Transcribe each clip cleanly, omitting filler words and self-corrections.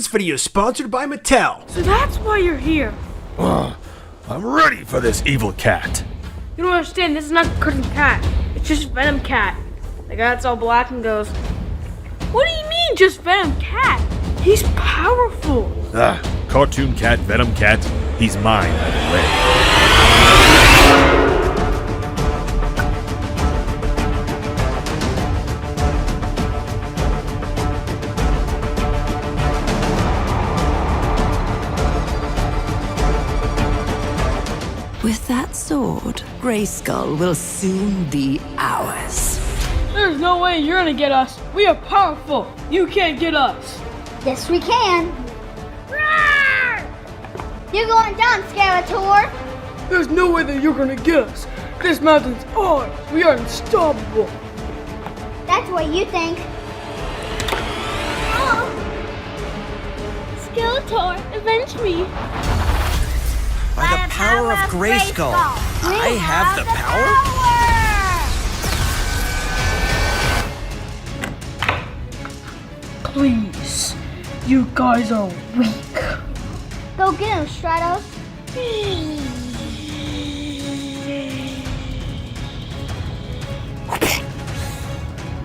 This video is sponsored by Mattel. So that's why you're here. I'm ready for this evil cat. You don't understand, this is not Cartoon Cat. It's just Venom Cat. The guy that's all black and goes, "What do you mean, just Venom Cat? He's powerful." Cartoon Cat, Venom Cat, he's mine either way. With that sword, Grayskull will soon be ours. There's no way you're gonna get us. We are powerful. You can't get us. Yes, we can. Roar! You're going down, Skeletor. There's no way that you're gonna get us. This mountain's ours. We are unstoppable. That's what you think. Oh. Skeletor, avenge me. By the power of Grayskull, I have the power? Please, you guys are weak. Go get him, Stratos.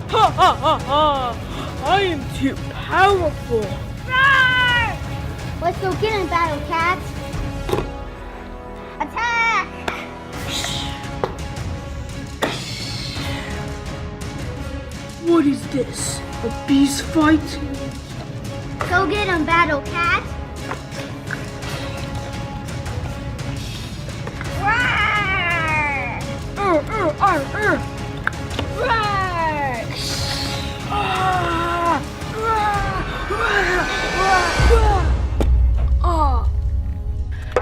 Ha ha ha ha! I am too powerful. Roar! Let's go get him, Battle Cats. Attack! What is this? A beast fight? Go get him, Battle Cat. Roar! Roar!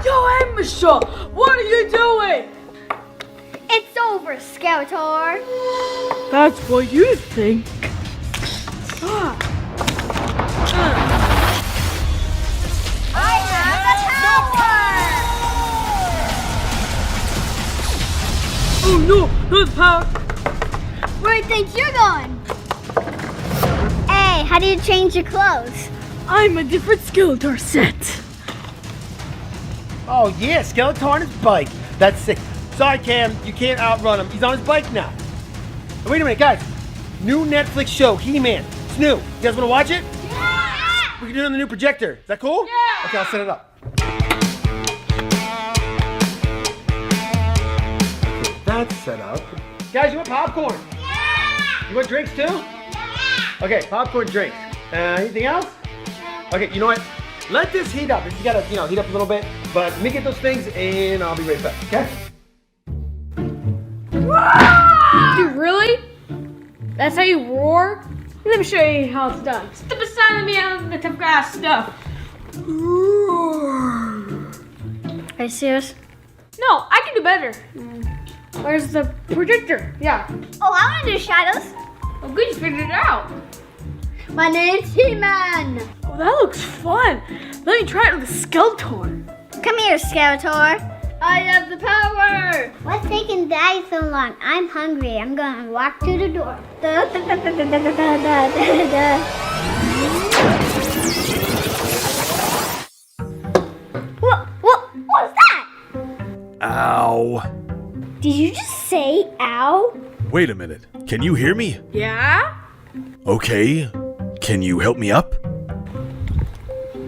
Yo, Michelle, what are you doing? It's over, Skeletor. That's what you think. I have the power! Oh no, not the power. Where do you think you're going? Hey, how do you change your clothes? I'm a different Skeletor set. Oh yeah, Skeletor on his bike. That's sick. Sorry, Cam, you can't outrun him. He's on his bike now. Oh, wait a minute, guys. New Netflix show, He-Man. It's new. You guys want to watch it? Yeah! We can do it on the new projector. Is that cool? Yeah! Okay, I'll set it up. That's set up. Guys, you want popcorn? Yeah! You want drinks too? Yeah! Okay, popcorn, drinks. Anything else? Okay, you know what? Let this heat up. It's gotta, heat up a little bit. But let me get those things and I'll be right back, okay? Dude, really? That's how you roar? Let me show you how it's done. Step aside of me out of the tough guy stuff. Are you serious? No, I can do better. Where's the projector? Yeah. Oh, I want to do shadows. Oh, good, you figured it out. My name's He-Man. Oh, that looks fun. Let me try it with a Skeletor. Come here, Skeletor. I have the power. What's taking Daddy so long? I'm hungry. I'm gonna walk to the door. What's that? Ow. Did you just say ow? Wait a minute. Can you hear me? Yeah? Okay. Can you help me up?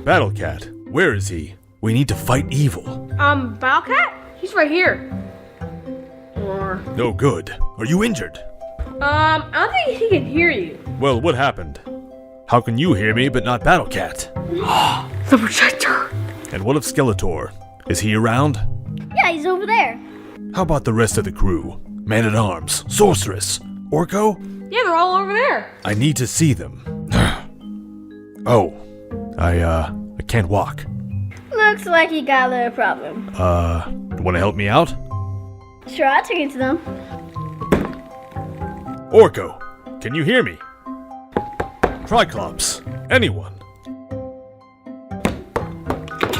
Battle Cat, where is he? We need to fight evil. Battlecat? He's right here. Or, No good. Are you injured? I don't think he can hear you. Well, what happened? How can you hear me but not Battle Cat? The projector. And what of Skeletor? Is he around? Yeah, he's over there. How about the rest of the crew? Man-at-Arms, Sorceress, Orko? Yeah, they're all over there. I need to see them. Oh, I can't walk. Looks like you got a little problem. Wanna help me out? Sure, I'll take it to them. Orko, can you hear me? Triclops, anyone?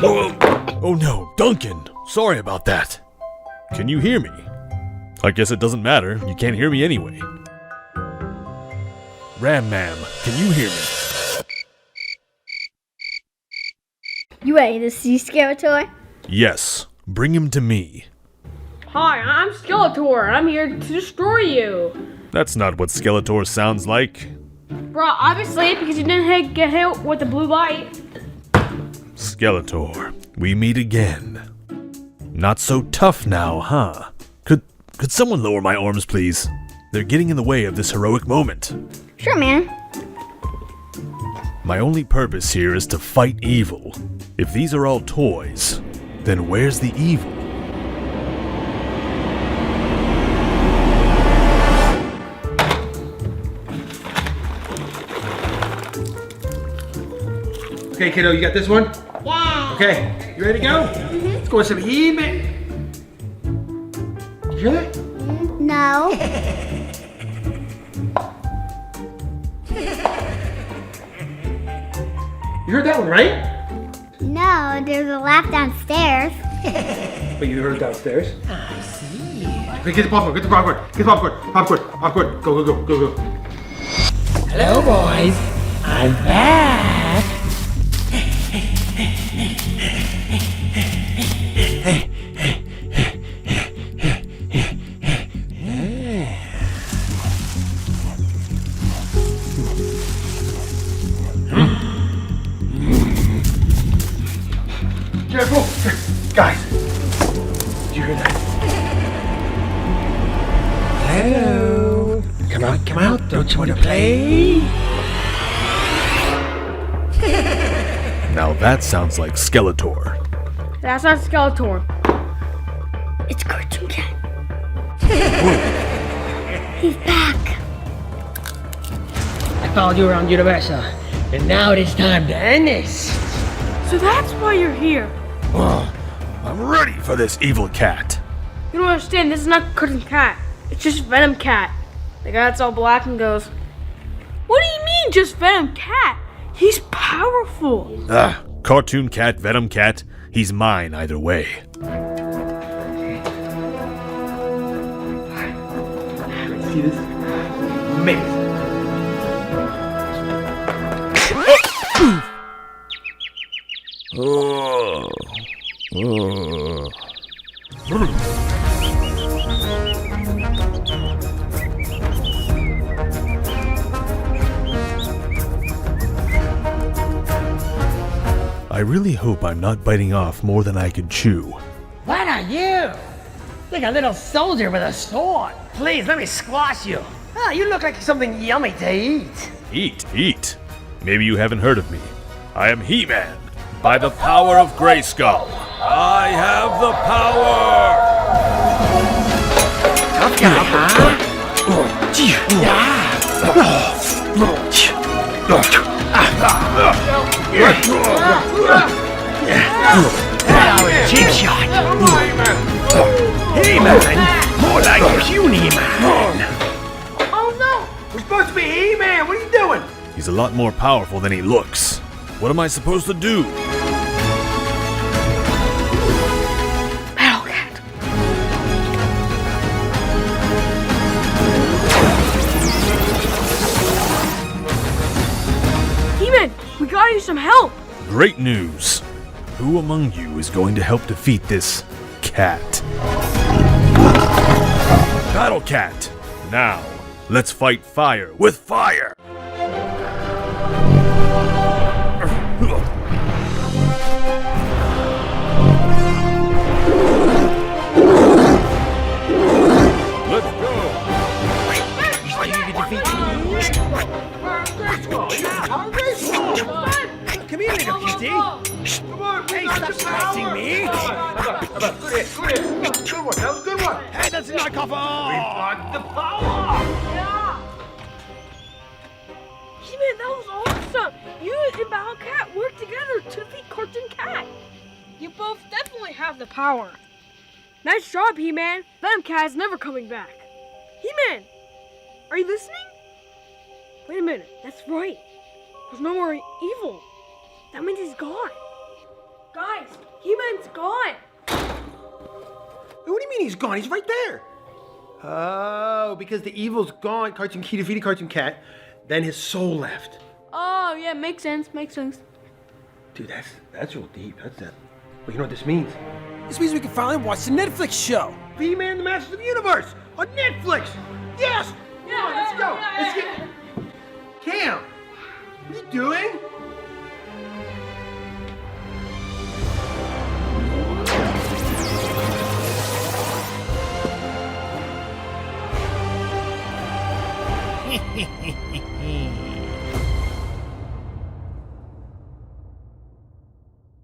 Oh no, Duncan, sorry about that. Can you hear me? I guess it doesn't matter, you can't hear me anyway. Ram-Mam, can you hear me? You ready to see Skeletor? Yes, bring him to me. Hi, I'm Skeletor, and I'm here to destroy you. That's not what Skeletor sounds like. Bro, obviously, because you didn't get hit with the blue light. Skeletor, we meet again. Not so tough now, huh? Could someone lower my arms, please? They're getting in the way of this heroic moment. Sure, man. My only purpose here is to fight evil. If these are all toys, then where's the evil? Okay, kiddo, you got this one? Yeah. Okay, you ready to go? Let's go with some He-Man. Did you hear that? No. You heard that one, right? No, there's a laugh downstairs. But you heard it downstairs. I see. Okay, get the popcorn, get the popcorn, get the popcorn, popcorn. Go. Hello, boys. I'm back. Careful. Guys, did you hear that? Hello. Come out. Don't you want to play? Now that sounds like Skeletor. That's not Skeletor. It's Cartoon Cat. He's back. I followed you around Universal, and now it is time to end this. So that's why you're here. I'm ready for this evil cat. You don't understand, this is not Cartoon Cat. It's just Venom Cat. The guy that's all black and goes, what do you mean just Venom Cat? He's powerful. Cartoon cat, Venom cat, he's mine either way. See this? Amazing. I really hope I'm not biting off more than I could chew. What are you? Like a little soldier with a sword. Please, let me squash you. Ah, you look like something yummy to eat. Eat. Maybe you haven't heard of me. I am He-Man. By the power of Grayskull, I have the power! Tough guy, huh? That was a cheap shot. He-Man, more like puny man. Oh no! We're supposed to be He-Man. What are you doing? He's a lot more powerful than he looks. What am I supposed to do? Battle Cat. He-Man, we got you some help. Great news. Who among you is going to help defeat this cat? Battle Cat! Now, let's fight fire with fire! Let's go! Come here, little kitty. Come on, Hey, stop scratching me. Good hit. Good one. That was a good one. Hey, that's not cover. Got the power. He-Man, that was awesome. You and Battle Cat work together to defeat Cartoon Cat. You both definitely have the power. Nice job, He-Man. Venom Cat is never coming back. He-Man, are you listening? Wait a minute, that's right. There's no more evil. That means he's gone. Guys, He-Man's gone. What do you mean he's gone? He's right there. Oh, because the evil's gone. He defeated Cartoon Cat. Then his soul left. Oh, yeah, makes sense. Dude, that's real deep. That's that. Well, you know what this means? This means we can finally watch the Netflix show. He-Man the Masters of the Universe on Netflix. Yes. Come on, let's go. Let's get. Cam, what are you doing?